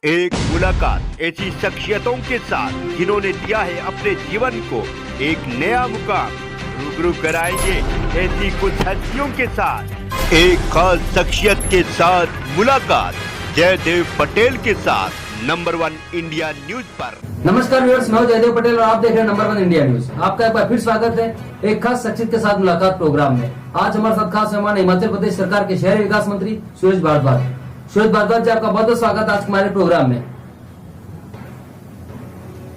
एक मुलाकात ऐसी शख्सियतों के साथ जिन्होंने दिया है अपने जीवन को एक नया मुकाम। रूबरू कराएंगे ऐसी कुछ हस्तियों के साथ एक खास शख्सियत के साथ मुलाकात जयदेव पटेल के साथ नंबर 1 इंडिया न्यूज पर। नमस्कार व्यूअर्स, मैं जयदेव पटेल और आप देख रहे हैं नंबर 1 इंडिया न्यूज। आपका एक बार फिर स्वागत है एक खास शख्सियत के साथ मुलाकात प्रोग्राम में। आज हमारे साथ खास मेहमान हिमाचल प्रदेश सरकार के शहरी विकास मंत्री सुरेश भारद्वाज। सुरेश भारद्वाज जी, आपका बहुत बहुत स्वागत है आज हमारे प्रोग्राम में।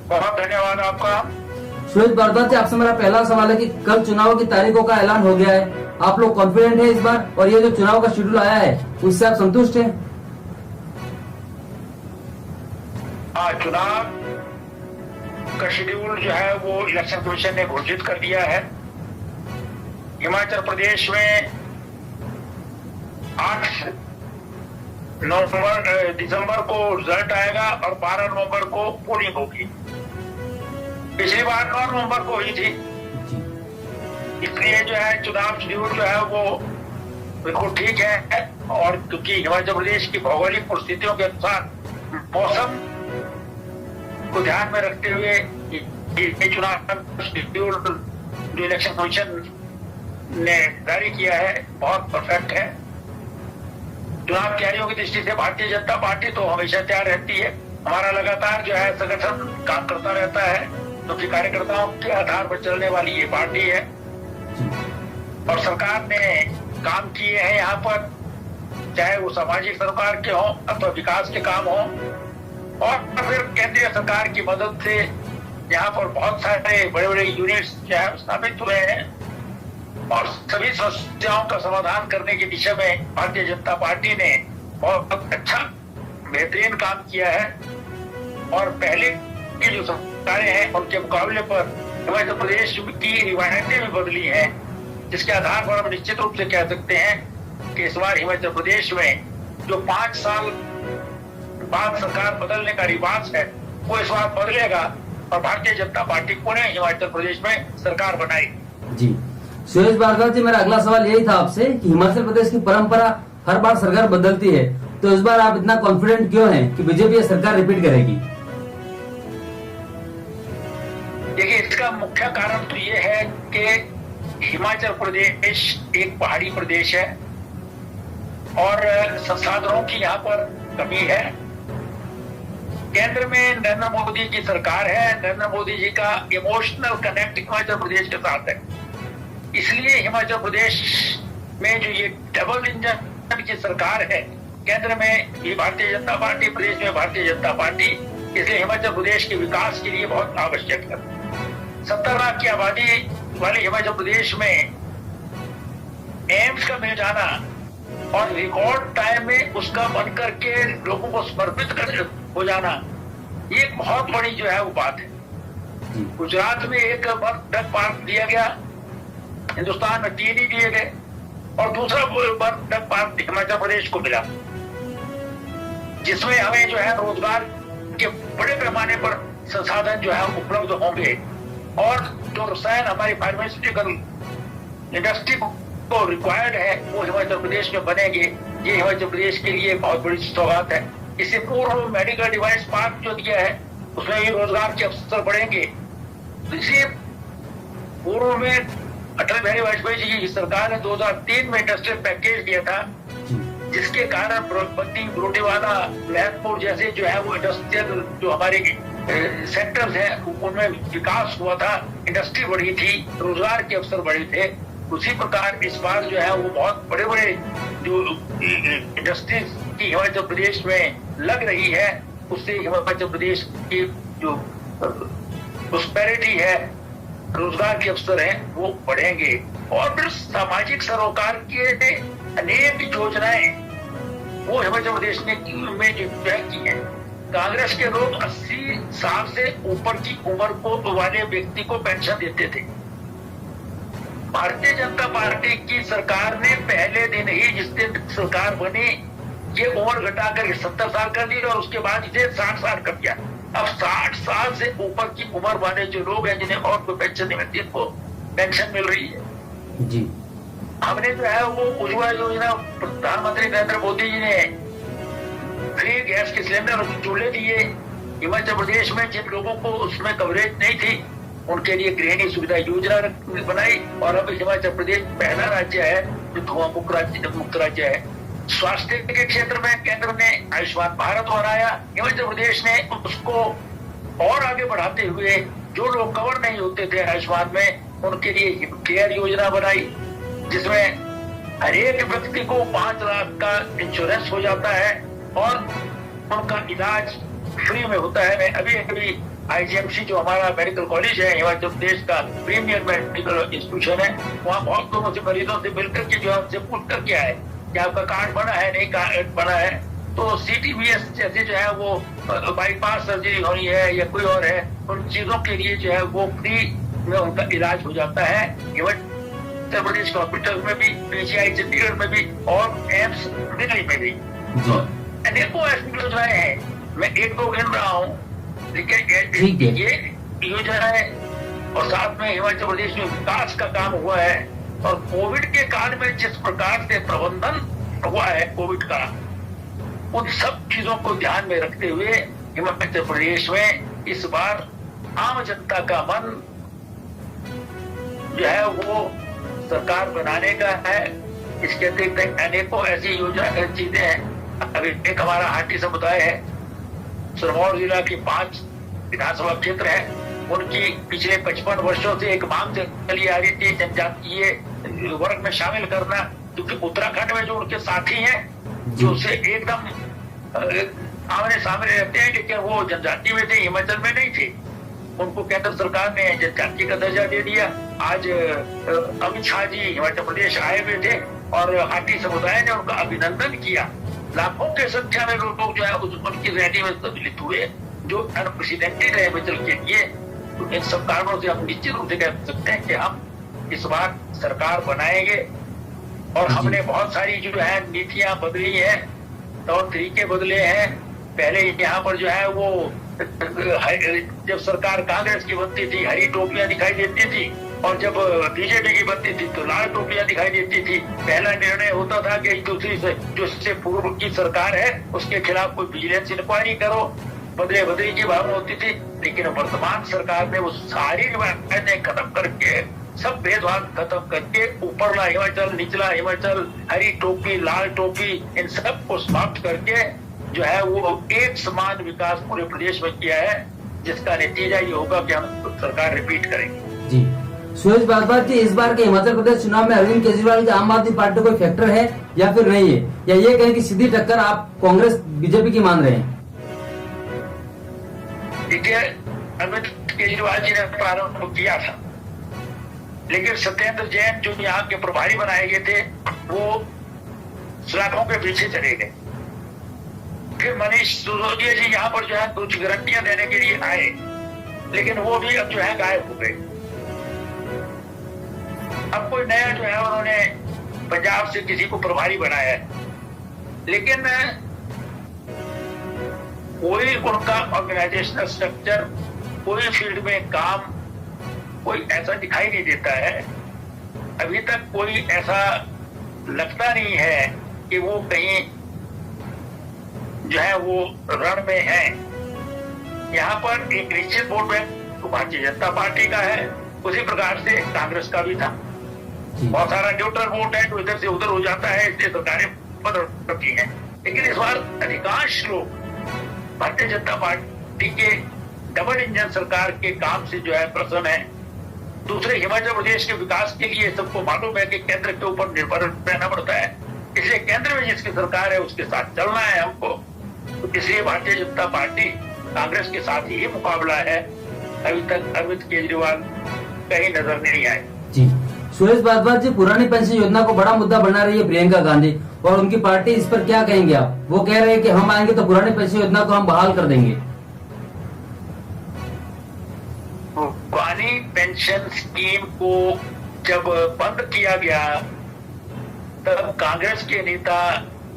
बहुत धन्यवाद आपका। सुरेश भारद्वाज जी, आपसे मेरा पहला सवाल है कि कल चुनाव की तारीखों का ऐलान हो गया है, आप लोग कॉन्फिडेंट है इस बार, और ये जो चुनाव का शेड्यूल आया है उससे आप संतुष्ट हैं? चुनाव का शेड्यूल जो है वो इलेक्शन कमीशन ने घोषित कर दिया है। हिमाचल प्रदेश में 8 दिसंबर को रिजल्ट आएगा और 12 नवंबर को पोलिंग होगी। पिछली बार 9 नवंबर को हुई थी, इसलिए जो है चुनाव शेड्यूल जो है वो बिल्कुल ठीक है। और क्योंकि हिमाचल प्रदेश की भौगोलिक परिस्थितियों के अनुसार मौसम को ध्यान में रखते हुए ये चुनाव शेड्यूल जो इलेक्शन कमीशन ने जारी किया है बहुत परफेक्ट है। चुनाव तैयारियों की दृष्टि से भारतीय जनता पार्टी तो हमेशा तैयार रहती है। हमारा लगातार जो है संगठन काम करता रहता है, क्योंकि कार्यकर्ताओं के आधार पर चलने वाली ये पार्टी है और सरकार ने काम किए हैं यहाँ पर, चाहे वो सामाजिक सरोकार के हों अथवा विकास के काम हों, और फिर केंद्रीय सरकार की मदद से यहाँ पर बहुत सारे बड़े बड़े यूनिट्स जो है स्थापित हुए हैं और सभी समस्याओं का समाधान करने की दिशा में भारतीय जनता पार्टी ने बहुत अच्छा बेहतरीन काम किया है। और पहले की जो सरकारें हैं उनके मुकाबले पर हिमाचल प्रदेश की रिवायतें भी बदली हैं, जिसके आधार पर हम निश्चित रूप से कह सकते हैं कि इस बार हिमाचल प्रदेश में जो 5 साल बाद सरकार बदलने का रिवाज है वो इस बार बदलेगा और भारतीय जनता पार्टी पुनः हिमाचल प्रदेश में सरकार बनाएगी। जी सुरेश भारद्वाज जी, मेरा अगला सवाल यही था आपसे कि हिमाचल प्रदेश की परंपरा हर बार सरकार बदलती है, तो इस बार आप इतना कॉन्फिडेंट क्यों हैं कि बीजेपी ये सरकार रिपीट करेगी? देखिए, इसका मुख्य कारण तो ये है कि हिमाचल प्रदेश एक पहाड़ी प्रदेश है और संसाधनों की यहाँ पर कमी है। केंद्र में नरेंद्र मोदी की सरकार है, नरेंद्र मोदी जी का इमोशनल कनेक्ट हिमाचल प्रदेश के साथ है, इसलिए हिमाचल प्रदेश में जो ये डबल इंजन की सरकार है, केंद्र में ये भारतीय जनता पार्टी, प्रदेश में भारतीय जनता पार्टी, इसलिए हिमाचल प्रदेश के विकास के लिए बहुत आवश्यक है। 70 लाख की आबादी वाले हिमाचल प्रदेश में एम्स का मिल जाना और रिकॉर्ड टाइम में उसका बन करके लोगों को समर्पित हो जाना, ये एक बहुत बड़ी जो है वो बात है। गुजरात में एक बर्थ पार्क दिया गया, हिंदुस्तान में 3 ही दिए गए और दूसरा बर्थ पार्क हिमाचल प्रदेश को मिला, जिसमें हमें जो है रोजगार के बड़े पैमाने पर संसाधन जो है उपलब्ध होंगे और जो रसायन हमारी फार्मास्यूटिकल इंडस्ट्री को रिक्वायर्ड है वो हिमाचल प्रदेश में बनेंगे। ये हिमाचल प्रदेश के लिए बहुत बड़ी सौगात है। इससे पूर्व मेडिकल डिवाइस पार्क जो दिया है उसमें भी रोजगार के अवसर बढ़ेंगे। इसी पूर्व में अटल बिहारी वाजपेयी जी की सरकार ने 2003 में इंडस्ट्रियल पैकेज दिया था, जिसके कारण ब्रह्मपुत्र, बरोटीवाला, लहरपुर जैसे जो है वो इंडस्ट्रियल जो हमारे सेक्टर्स हैं उनमें विकास हुआ था, इंडस्ट्री बढ़ी थी, रोजगार के अवसर बढ़े थे। उसी प्रकार इस बार जो है वो बहुत बड़े बड़े जो इंडस्ट्रीज की हिमाचल प्रदेश में लग रही है, उससे हिमाचल प्रदेश की जो प्रॉस्पेरिटी है, रोजगार के अवसर हैं वो बढ़ेंगे। और फिर सामाजिक सरोकार के अनेक योजनाएं वो हिमाचल प्रदेश ने में जो की है। कांग्रेस के लोग 80 साल से ऊपर की उम्र को वाले व्यक्ति को पेंशन देते थे। भारतीय जनता पार्टी की सरकार ने पहले दिन ही, जिस दिन सरकार बनी, ये उम्र घटाकर 70 साल कर दी और उसके बाद इसे 60 साल कर दिया। अब 60 साल से ऊपर की उम्र वाले जो लोग हैं जिन्हें और कोई पेंशन नहीं मिलती, इनको पेंशन मिल रही है जी। हमने जो है वो उज्ज्वला योजना प्रधानमंत्री नरेंद्र मोदी जी ने फ्री गैस के सिलेंडर और चूल्हे दिए। हिमाचल प्रदेश में जिन लोगों को उसमें कवरेज नहीं थी उनके लिए गृहिणी सुविधा योजना बनाई, और अब हिमाचल प्रदेश पहला राज्य है जो धुआं मुक्त राज्य है। स्वास्थ्य के क्षेत्र में केंद्र ने आयुष्मान भारत बनाया, हिमाचल प्रदेश ने उसको और आगे बढ़ाते हुए जो लोग कवर नहीं होते थे आयुष्मान में उनके लिए केयर योजना बनाई, जिसमें हर एक व्यक्ति को 5 लाख का इंश्योरेंस हो जाता है और उनका इलाज फ्री में होता है। मैं अभी IGMC जो हमारा मेडिकल कॉलेज है हिमाचल प्रदेश का प्रीमियर मेडिकल इंस्टीट्यूशन है, वहाँ बहुत लोगों से मरीजों से मिलकर के जो हमसे पूछ कर के आए कि आपका कार्ड बना है, नहीं कार्ड बना है, तो CTBS जैसे जो है वो बाईपास सर्जरी होनी है या कोई और है, उन चीजों के लिए जो है वो फ्री में उनका इलाज हो जाता है। हिमाचल प्रदेश हॉस्पिटल में भी, PGI चंडीगढ़ में भी और एम्स दिल्ली में भी। तो अनेकों ऐसी योजनाएं हैं, मैं एक दो गिन रहा हूँ, लेकिन ये योजनाएं और साथ में हिमाचल प्रदेश में विकास का काम हुआ है। और कोविड के काल में जिस प्रकार से प्रबंधन हुआ है कोविड का, उन सब चीजों को ध्यान में रखते हुए हिमाचल प्रदेश में इस बार आम जनता का मन जो है वो सरकार बनाने का है। इसके अतिरिक्त अनेकों ऐसी योजना चीजें हैं। अभी एक हमारा हाटी समुदाय है, सिरमौर जिला की 5 विधानसभा क्षेत्र है, उनकी पिछले 55 वर्षों से एक मांग चली आ रही थी जनजातीय वर्ग में शामिल करना, क्योंकि उत्तराखंड में जो उनके साथी हैं जो उसे एकदम आमने सामने रहते हैं, लेकिन वो जनजाति में थे, हिमाचल में नहीं थे। उनको केंद्र सरकार ने जनजाति का दर्जा दे दिया। आज अमित शाह जी हिमाचल प्रदेश आए हुए थे और हाटी समुदाय ने उनका अभिनंदन किया। लाखों की संख्या में लोग जो है उनकी रैली में सम्मिलित हुए, जो अनप्रेसिडेंटेड है हिमाचल के लिए। तो इन सब कारणों से हम निश्चित रूप से कह सकते हैं कि हम इस बार सरकार बनाएंगे। और हमने बहुत सारी जो है नीतियां बदली है, तौर तरीके बदले हैं। पहले यहाँ पर जो है वो जब सरकार कांग्रेस की बनती थी हरी टोपियां दिखाई देती थी, और जब बीजेपी की बनती थी तो लाल टोपियां दिखाई देती थी। पहला निर्णय होता था कि दूसरी से जो इससे पूर्व की सरकार है उसके खिलाफ कोई विजिलेंस इंक्वायरी करो, बदले बदली की भावना होती थी। लेकिन वर्तमान सरकार ने वो सारी रिवायतें खत्म करके, सब भेदभाव खत्म करके, ऊपरला हिमाचल, निचला हिमाचल, हरी टोपी, लाल टोपी, इन सब को समाप्त करके जो है वो एक समान विकास पूरे प्रदेश में किया है, जिसका नतीजा ये होगा कि हम सरकार रिपीट करेंगे। जी सुरेश भारद्वाज जी, इस बार के हिमाचल प्रदेश चुनाव में अरविंद केजरीवाल की आम आदमी पार्टी कोई फैक्टर है या फिर नहीं है, या ये कहें कि सीधी टक्कर आप कांग्रेस बीजेपी की मान रहे हैं? देखिए, अरविंद केजरीवाल जी ने प्रारंभ किया था, लेकिन सत्येंद्र जैन जो यहाँ के प्रभारी बनाए गए थे वो सलाखों के पीछे चले गए। फिर मनीष सिसोदिया जी यहाँ पर जो है कुछ गारंटियां देने के लिए आए, लेकिन वो भी अब जो है गायब हो गए। अब कोई नया जो है उन्होंने पंजाब से किसी को प्रभारी बनाया है, लेकिन कोई उनका ऑर्गेनाइजेशनल स्ट्रक्चर, कोई फील्ड में काम कोई ऐसा दिखाई नहीं देता है। अभी तक कोई ऐसा लगता नहीं है कि वो कहीं जो है वो रण में है। यहाँ पर एक निश्चित वोट बैंक तो भारतीय जनता पार्टी का है, उसी प्रकार से कांग्रेस का भी था। बहुत सारा न्यूट्रल वोट है जो इधर से उधर हो जाता है, इसलिए सरकारें बदल सकती हैं। लेकिन इस बार अधिकांश लोग भारतीय जनता पार्टी के डबल इंजन सरकार के काम से जो है प्रसन्न है। दूसरे हिमाचल प्रदेश के विकास के लिए सबको मालूम है कि केंद्र के ऊपर निर्भर रहना पड़ता है, इसलिए केंद्र में जिसकी सरकार है उसके साथ चलना है हमको। तो इसलिए भारतीय जनता पार्टी कांग्रेस के साथ ही मुकाबला है। अभी तक अरविंद केजरीवाल कहीं नजर नहीं आए। जी सुरेश भारद्वाज जी, पुरानी पेंशन योजना को बड़ा मुद्दा बना रही है प्रियंका गांधी और उनकी पार्टी, इस पर क्या कहेंगे आप? वो कह रहे हैं कि हम आएंगे तो पुरानी पेंशन योजना को हम बहाल कर देंगे। पुरानी पेंशन स्कीम को जब बंद किया गया तब कांग्रेस के नेता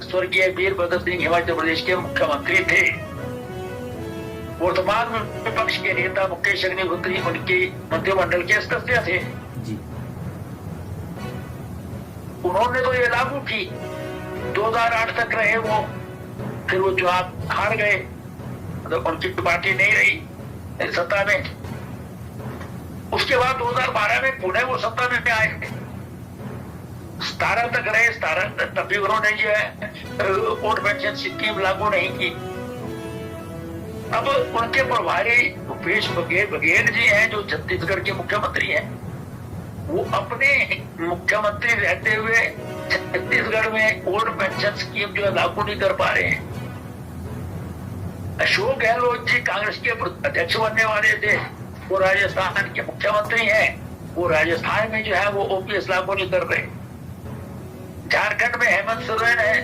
स्वर्गीय वीरभद्र सिंह हिमाचल प्रदेश के मुख्यमंत्री थे। वर्तमान विपक्ष के नेता मुकेश अग्निहोत्री उनके मंत्रिमंडल के सदस्य थे। जी। उन्होंने तो ये लागू की, 2008 तक रहे वो, फिर वो चुनाव हार गए, मतलब उनकी पार्टी नहीं रही सत्ता में। उसके बाद 2012 में पुणे वो सत्ता में आए, 17 तक रहे। 17 तक भी उन्होंने जो है ओल्ड पेंशन स्कीम लागू नहीं की। अब उनके प्रभारी भूपेश बघेल जी हैं, जो छत्तीसगढ़ के मुख्यमंत्री हैं, वो अपने मुख्यमंत्री रहते हुए छत्तीसगढ़ में ओल्ड पेंशन स्कीम जो है लागू नहीं कर पा रहे हैं। अशोक गहलोत जी कांग्रेस के अध्यक्ष बनने वाले थे, वो राजस्थान के मुख्यमंत्री हैं, वो राजस्थान में जो है वो ओपीएस लागू नहीं कर रहे। झारखंड में हेमंत सोरेन है,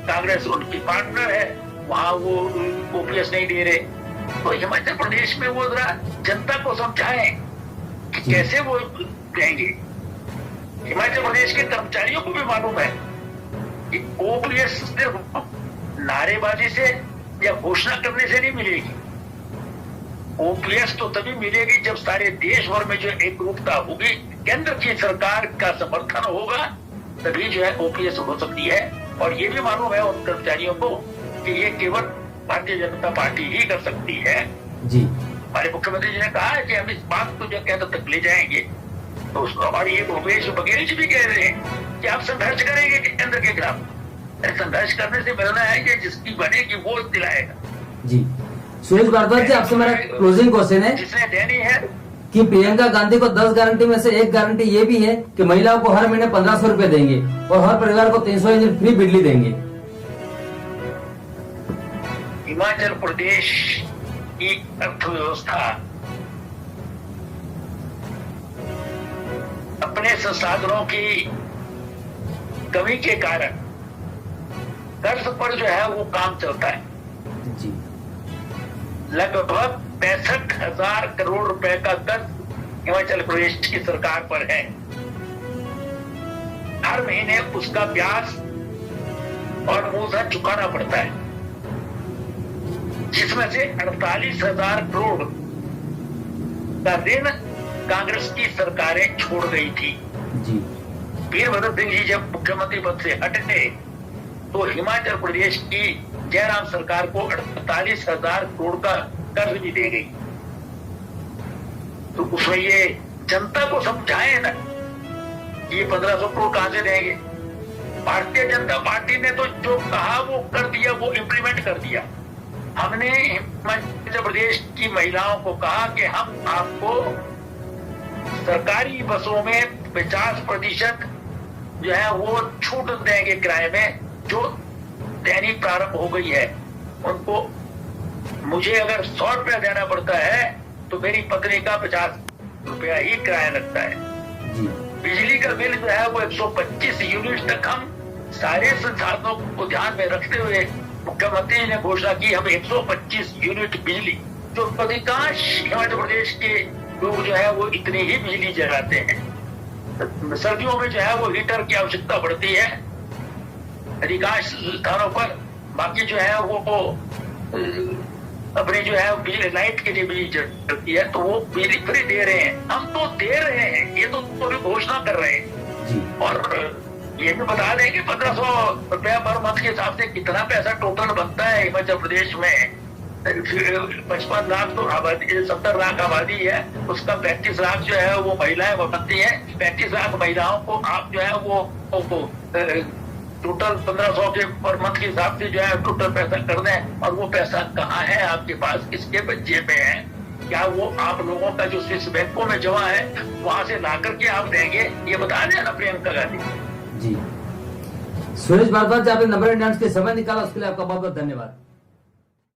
कांग्रेस उनकी पार्टनर है, वहां वो ओपीएस नहीं दे रहे। तो हिमाचल प्रदेश में वो जरा जनता को समझाएं कि कैसे वो देंगे। हिमाचल प्रदेश के कर्मचारियों को भी मालूम है कि ओपीएस सिर्फ नारेबाजी से या घोषणा करने से नहीं मिलेगी। ओपीएस तो तभी मिलेगी जब सारे देश भर में जो एकरूपता होगी, केंद्र की सरकार का समर्थन होगा, तभी जो है ओपीएस हो सकती है। और ये भी मालूम है उन कर्मचारियों को कि ये केवल भारतीय जनता पार्टी ही कर सकती है। जी, हमारे मुख्यमंत्री जी ने कहा है कि हम इस बात को जो केंद्र तक ले जाएंगे। तो हमारे ये भूपेश बघेल जी भी कह रहे हैं कि आप संघर्ष करेंगे केंद्र के खिलाफ। संघर्ष करने से मिलना है कि जिसकी बनेगी वो दिलाएगा। जी, सुरेश भारद्वाज जी, आपसे मेरा क्लोजिंग क्वेश्चन है, जिसने देनी है कि प्रियंका गांधी को 10 गारंटी में से एक गारंटी ये भी है कि महिलाओं को हर महीने 1500 रुपए देंगे और हर परिवार को 300 यूनिट फ्री बिजली देंगे। हिमाचल प्रदेश की अर्थव्यवस्था अपने संसाधनों की कमी के कारण कर्ज पर जो है वो काम चलता है। जी, लगभग 65,000 करोड़ रुपए का कर्ज हिमाचल प्रदेश की सरकार पर है। हर महीने उसका ब्याज और मूलधन चुकाना पड़ता है, जिसमें से 48,000 करोड़ का ऋण कांग्रेस की सरकारें छोड़ गई थी। जी, वीरभद्र सिंह जी जब मुख्यमंत्री पद से हटे तो हिमाचल प्रदेश की जयराम सरकार को 48,000 करोड़ का कर्ज भी दे गई। तो उसमें ये जनता को समझाए ना, ये 1500 करोड़ कहां से देंगे। भारतीय जनता पार्टी ने तो जो कहा वो कर दिया, वो इम्प्लीमेंट कर दिया। हमने हिमाचल प्रदेश की महिलाओं को कहा कि हम आपको सरकारी बसों में 50% जो है वो छूट देंगे किराए में, जो देनी प्रारंभ हो गई है उनको। मुझे अगर 100 रुपया देना पड़ता है तो मेरी पत्नी का 50 रुपया ही किराया लगता है। बिजली का बिल जो है वो 125 यूनिट तक हम सारे संसाधनों को ध्यान में रखते हुए मुख्यमंत्री ने घोषणा की, हम 125 यूनिट बिजली, जो अधिकांश हिमाचल प्रदेश के लोग जो है वो इतनी ही बिजली जलाते हैं। सर्दियों में जो है वो हीटर की आवश्यकता पड़ती है अधिकांश स्थानों पर, बाकी जो है वो अपने जो है बिजली लाइट के लिए बिजली चलती है, तो वो बिजली फ्री दे रहे हैं। हम तो दे रहे हैं, ये तो भी घोषणा कर रहे हैं। और ये भी बता दें कि 1500 रुपया पर मंथ के हिसाब से कितना पैसा टोटल बनता है हिमाचल प्रदेश में। 55 लाख तो आबादी, 70 लाख आबादी है, उसका 35 लाख जो है वो महिलाएं बनती है। 35 लाख महिलाओं को आप जो है वो टोटल 1500 के पर मंथ के हिसाब से जो है टोटल पैसा कर दें। और वो पैसा कहाँ है आपके पास, किसके बच्चे में है, क्या वो आप लोगों का जो स्विस बैंकों में जमा है वहां से ला करके आप देंगे, ये बता दें ना प्रियंका गांधी जी। सुरेश भारद्वाज, आपने नंबर 9 के समय निकाला, उसके लिए आपका बहुत बहुत धन्यवाद।